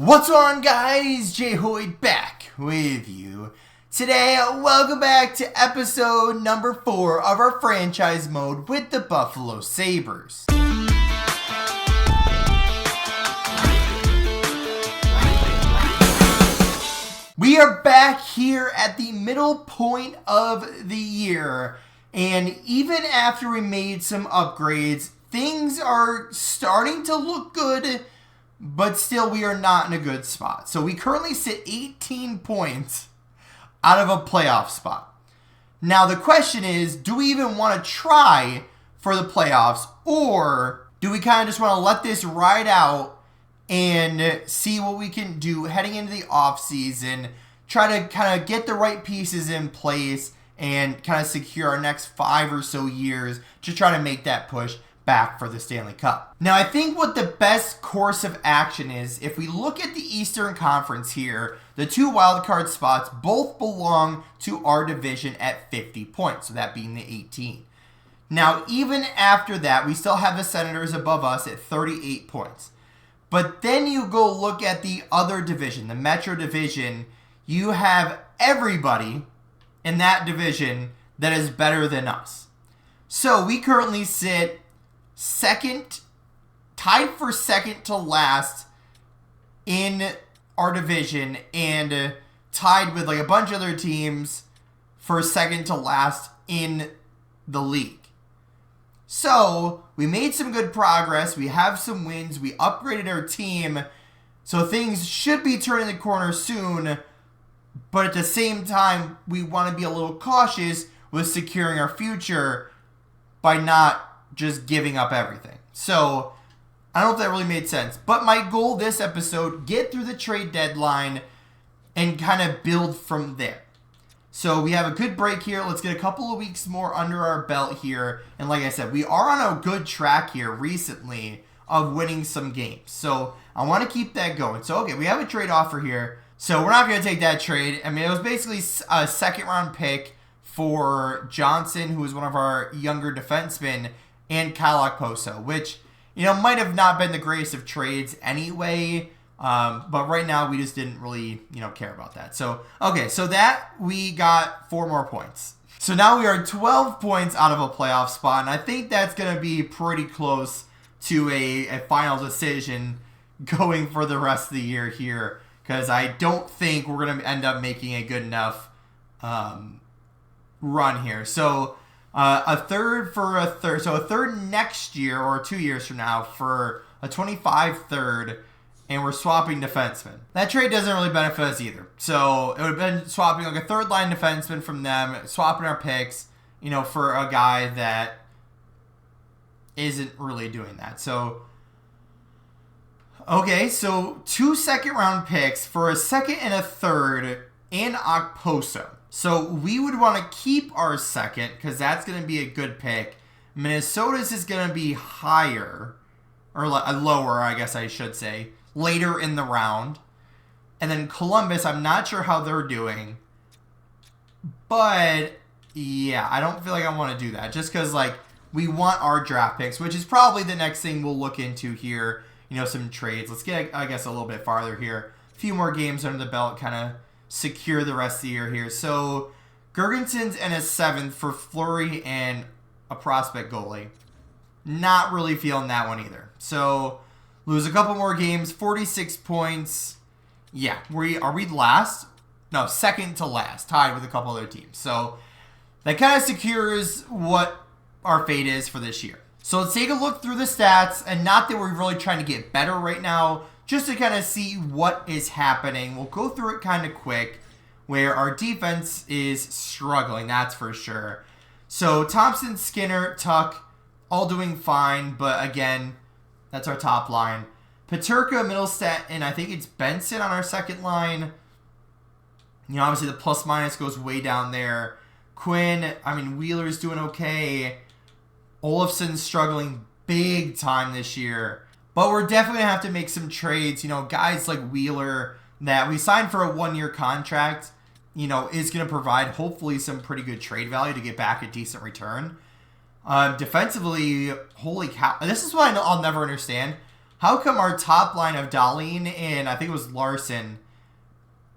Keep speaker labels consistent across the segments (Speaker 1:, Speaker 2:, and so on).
Speaker 1: What's on, guys? Jay Hoyd back with you. Today, welcome back to episode number 4 of our franchise mode with the Buffalo Sabres. We are back here at the middle point of the year, and even after we made some upgrades, things are starting to look good, but still we are not in a good spot. So we currently sit 18 points out of a playoff spot. Now the question is, do we even want to try for the playoffs, or do we kind of just want to let this ride out and see what we can do heading into the offseason, try to kind of get the right pieces in place and kind of secure our next 5 or so years to try to make that push back for the Stanley Cup. Now, I think what the best course of action is, if we look at the Eastern Conference here, the 2 wildcard spots both belong to our division at 50 points, so that being the 18. Now, even after that, we still have the Senators above us at 38 points. But then you go look at the other division, the Metro Division. You have everybody in that division that is better than us. So we currently sit second, tied for second to last in our division, and tied with like a bunch of other teams for second to last in the league. So we made some good progress. We have some wins. We upgraded our team. So things should be turning the corner soon. But at the same time, we want to be a little cautious with securing our future by not just giving up everything. So I don't know if that really made sense. But my goal this episode, get through the trade deadline and kind of build from there. So we have a good break here. Let's get a couple of weeks more under our belt here. And like I said, we are on a good track here recently of winning some games. So I want to keep that going. So, okay, we have a trade offer here. So we're not going to take that trade. I mean, it was basically a second-round pick for Johnson, who was one of our younger defensemen, and Kyle Okposo, which, you know, might have not been the greatest of trades anyway. But right now, we just didn't really, care about that. So, okay, so that we got 4 more points. So now we are 12 points out of a playoff spot, and I think that's going to be pretty close to a final decision going for the rest of the year here, because I don't think we're going to end up making a good enough run here. So a third for a third. So a third next year or 2 years from now for a 25 third, and we're swapping defensemen. That trade doesn't really benefit us either. So it would have been swapping like a third line defenseman from them, swapping our picks, for a guy that isn't really doing that. So okay, so 2 second-round picks for a second and a third and Okposo. So we would want to keep our second because that's going to be a good pick. Minnesota's is going to be higher, or lower, I guess I should say, later in the round. And then Columbus, I'm not sure how they're doing. But, yeah, I don't feel like I want to do that. Just because, we want our draft picks, which is probably the next thing we'll look into here. Some trades. Let's get, I guess, a little bit farther here. A few more games under the belt, kind of secure the rest of the year here. So, Gergenson's in a 7th for Fleury and a prospect goalie. Not really feeling that one either. So, lose a couple more games, 46 points. Yeah, are we last? No, second to last, tied with a couple other teams. So, that kind of secures what our fate is for this year. So let's take a look through the stats, and not that we're really trying to get better right now, just to kind of see what is happening. We'll go through it kind of quick, where our defense is struggling, that's for sure. So Thompson, Skinner, Tuck, all doing fine, but again, that's our top line. Peterka, Middlestat, and I think it's Benson on our second line. Obviously the plus-minus goes way down there. Quinn, Wheeler's doing okay. Olofsson's struggling big time this year. But we're definitely going to have to make some trades. Guys like Wheeler that we signed for a 1-year contract, is going to provide hopefully some pretty good trade value to get back a decent return. Defensively, holy cow. This is what I'll never understand. how come our top line of Dahlin and I think it was Larson,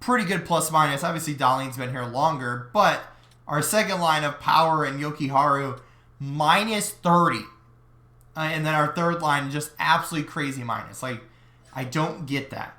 Speaker 1: pretty good plus minus. Obviously, Dahlin's been here longer, but our second line of Power and Yokiharu, minus 30. And then our third line, just absolutely crazy minus. Like, I don't get that.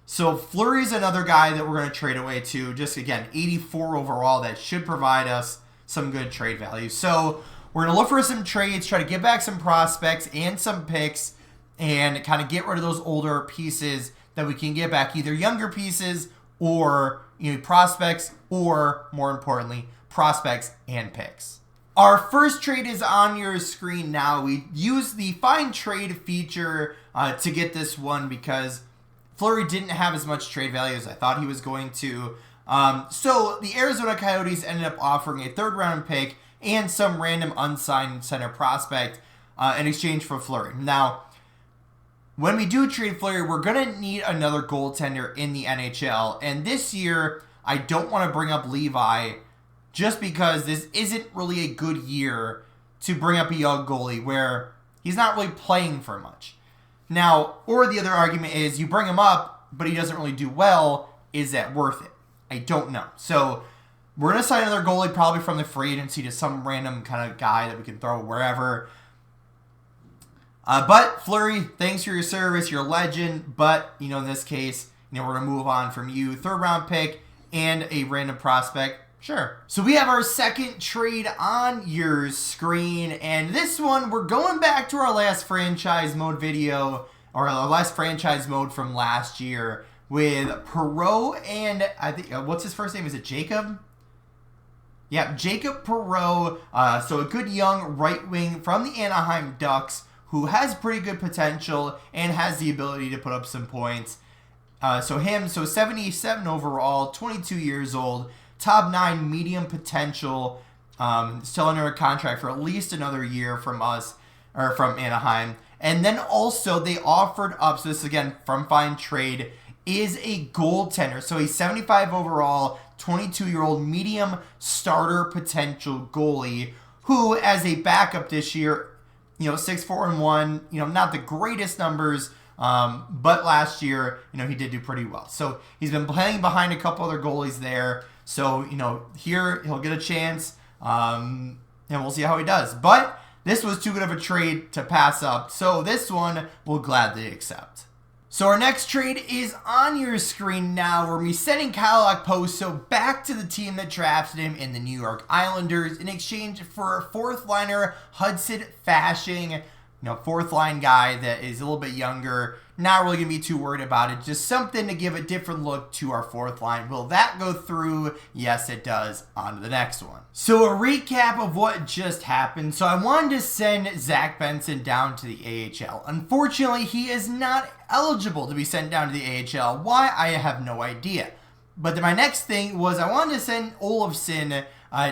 Speaker 1: So Fleury's another guy that we're going to trade away to. Just, again, 84 overall. That should provide us some good trade value. So we're going to look for some trades, try to get back some prospects and some picks, and kind of get rid of those older pieces that we can get back. Either younger pieces or prospects, or, more importantly, prospects and picks. Our first trade is on your screen now. We used the find trade feature to get this one because Fleury didn't have as much trade value as I thought he was going to. So the Arizona Coyotes ended up offering a third round pick and some random unsigned center prospect in exchange for Fleury. Now, when we do trade Fleury, we're going to need another goaltender in the NHL. And this year, I don't want to bring up Levi just because this isn't really a good year to bring up a young goalie where he's not really playing for much. Now, or the other argument is you bring him up, but he doesn't really do well. Is that worth it? I don't know. So we're going to sign another goalie probably from the free agency to some random kind of guy that we can throw wherever. But Fleury, thanks for your service. You're a legend. But, in this case, we're going to move on from you. Third round pick and a random prospect. Sure. So we have our second trade on your screen, and this one, we're going back to our last franchise mode video, or our last franchise mode from last year, with Perreault and, I think, what's his first name? Is it Jacob? Yeah, Jacob Perreault, so a good young right wing from the Anaheim Ducks, who has pretty good potential and has the ability to put up some points. So 77 overall, 22 years old, top 9 medium potential, still under a contract for at least another year from us, or from Anaheim. And then also they offered up, so this again from Find Trade, is a goaltender. So he's 75 overall, 22-year-old medium starter potential goalie who, as a backup this year, 6-4-1, not the greatest numbers, but last year, he did do pretty well. So he's been playing behind a couple other goalies there. So, here he'll get a chance, and we'll see how he does. But this was too good of a trade to pass up, so this one we'll gladly accept. So our next trade is on your screen now. We're sending Kyle Okposo back to the team that drafted him in the New York Islanders in exchange for a fourth liner, Hudson Fasching, fourth line guy that is a little bit younger. Not really going to be too worried about it. Just something to give a different look to our fourth line. Will that go through? Yes, it does. On to the next one. So a recap of what just happened. So I wanted to send Zach Benson down to the AHL. Unfortunately, he is not eligible to be sent down to the AHL. Why? I have no idea. But then my next thing was I wanted to send Olofsson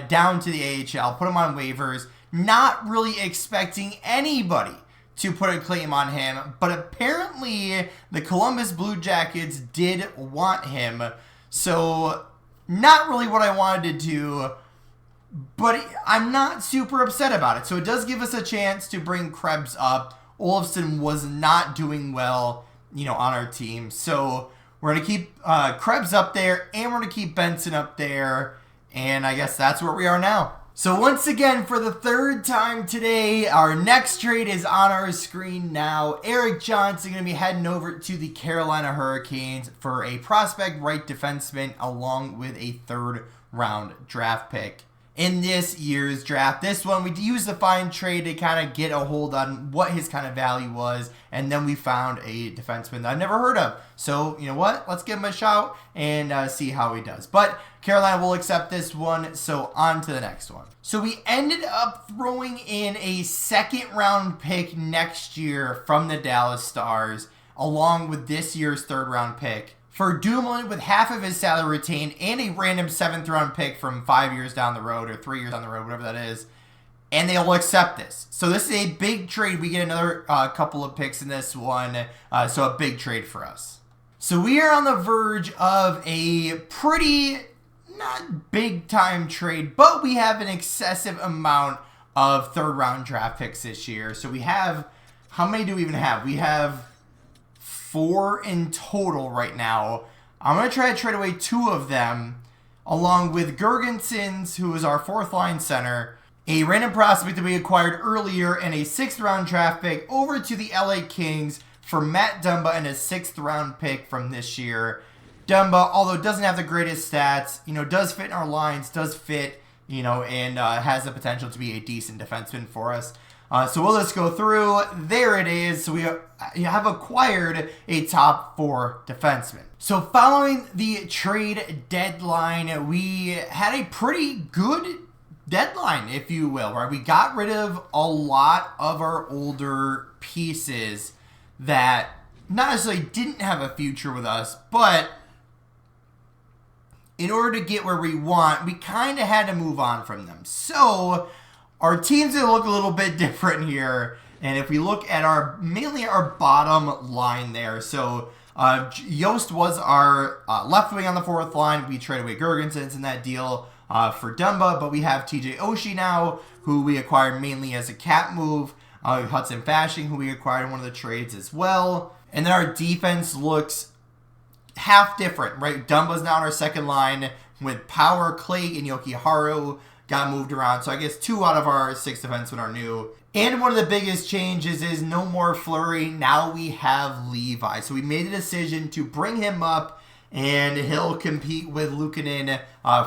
Speaker 1: down to the AHL, put him on waivers, not really expecting anybody to put a claim on him, but apparently the Columbus Blue Jackets did want him, so not really what I wanted to do, but I'm not super upset about it. So it does give us a chance to bring Krebs up. Olofsson was not doing well, on our team, so we're going to keep Krebs up there, and we're going to keep Benson up there, and I guess that's where we are now. So once again, for the third time today, our next trade is on our screen now. Eric Johnson going to be heading over to the Carolina Hurricanes for a prospect right defenseman along with a third round draft pick. In this year's draft, this one, we used the Find Trade to kind of get a hold on what his kind of value was, and then we found a defenseman that I've never heard of. So, you know what? Let's give him a shout and see how he does. But Carolina will accept this one, so on to the next one. So we ended up throwing in a second round pick next year from the Dallas Stars, along with this year's third round pick, for Dumoulin with half of his salary retained and a random 7th round pick from 5 years down the road or 3 years down the road, whatever that is. And they will accept this. So this is a big trade. We get another couple of picks in this one. So a big trade for us. So we are on the verge of a pretty, not big time trade, but we have an excessive amount of third round draft picks this year. So we have, how many do we even have? We have 4 in total right now. I'm going to try to trade away 2 of them, along with Girgensons, who is our 4th line center, a random prospect that we acquired earlier, and a 6th round draft pick over to the LA Kings for Matt Dumba and a 6th round pick from this year. Dumba, although doesn't have the greatest stats, does fit in our lines, does fit, and has the potential to be a decent defenseman for us. So we'll just go through. There it is. So we have acquired a top 4 defenseman. So following the trade deadline, we had a pretty good deadline, if you will, right? We got rid of a lot of our older pieces that not necessarily didn't have a future with us, but in order to get where we want, we kind of had to move on from them. So our team's going to look a little bit different here. And if we look at mainly our bottom line there. So Yost was our left wing on the 4th line. We traded away Girgensons in that deal for Dumba. But we have TJ Oshie now, who we acquired mainly as a cap move. Hudson Fasching, who we acquired in one of the trades as well. And then our defense looks half different, right? Dumba's now on our 2nd line with Power, Clay, and Yokiharu got moved around. So I guess 2 out of our 6 defensemen are new. And one of the biggest changes is no more Fleury. Now we have Levi. So we made a decision to bring him up, and he'll compete with Luukkonen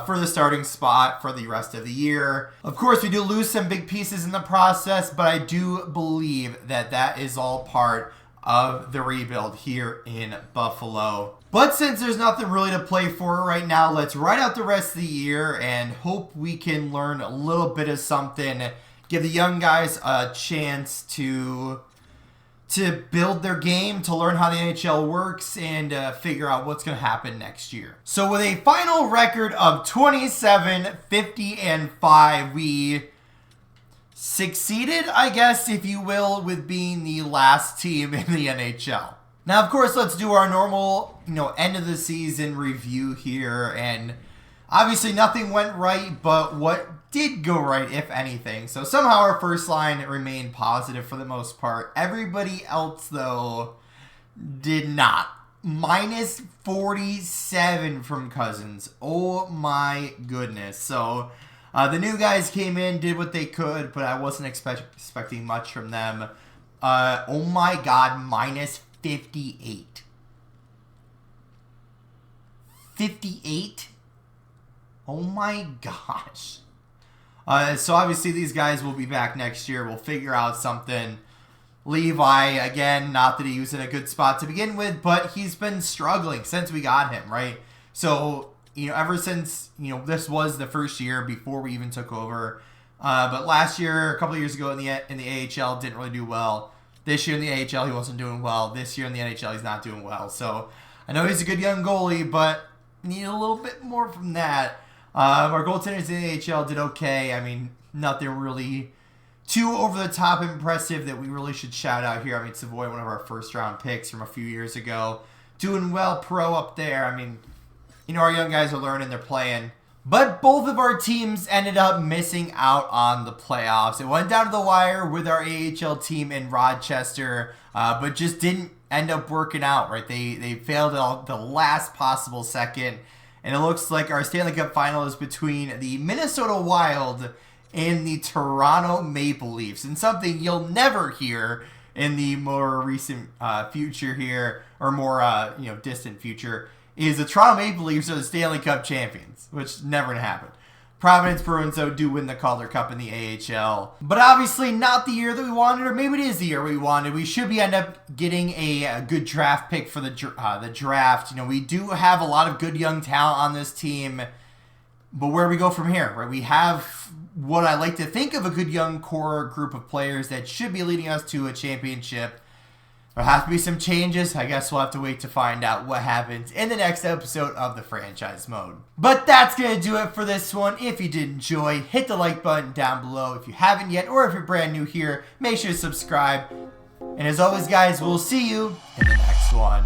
Speaker 1: for the starting spot for the rest of the year. Of course, we do lose some big pieces in the process, but I do believe that is all part of the rebuild here in Buffalo. But since there's nothing really to play for right now, let's ride out the rest of the year and hope we can learn a little bit of something. Give the young guys a chance to build their game, to learn how the NHL works, and figure out what's going to happen next year. So with a final record of 27, 50, and 5, we succeeded, I guess, if you will, with being the last team in the NHL. Now, of course, let's do our normal, end of the season review here. And obviously nothing went right, but what did go right, if anything? So somehow our first line remained positive for the most part. Everybody else, though, did not. Minus 47 from Cousins. Oh my goodness. So the new guys came in, did what they could, but I wasn't expecting much from them. Oh my god, minus 58. 58? Oh my gosh. So obviously these guys will be back next year. We'll figure out something. Levi, again, not that he was in a good spot to begin with, but he's been struggling since we got him, right? So, ever since, this was the first year before we even took over. But last year, a couple of years ago in the AHL, didn't really do well. This year in the AHL, he wasn't doing well. This year in the NHL, he's not doing well. So I know he's a good young goalie, but need a little bit more from that. Our goaltenders in the AHL did okay. I mean, nothing really too over-the-top impressive that we really should shout out here. I mean, Savoy, one of our first-round picks from a few years ago, doing well pro up there. I mean, our young guys are learning, they're playing. But both of our teams ended up missing out on the playoffs. It went down to the wire with our AHL team in Rochester, but just didn't end up working out, right? They failed at the last possible second. And it looks like our Stanley Cup final is between the Minnesota Wild and the Toronto Maple Leafs. And something you'll never hear in the more recent future here, or more distant future, is the Toronto Maple Leafs are the Stanley Cup champions, which never going to happen. Providence Bruins, though, do win the Calder Cup in the AHL. But obviously not the year that we wanted, or maybe it is the year we wanted. We should end up getting a good draft pick for the draft. We do have a lot of good young talent on this team, but where do we go from here? Right? We have what I like to think of a good young core group of players that should be leading us to a championship. There'll have to be some changes. I guess we'll have to wait to find out what happens in the next episode of the Franchise Mode. But that's going to do it for this one. If you did enjoy, hit the like button down below if you haven't yet, or if you're brand new here, make sure to subscribe. And as always, guys, we'll see you in the next one.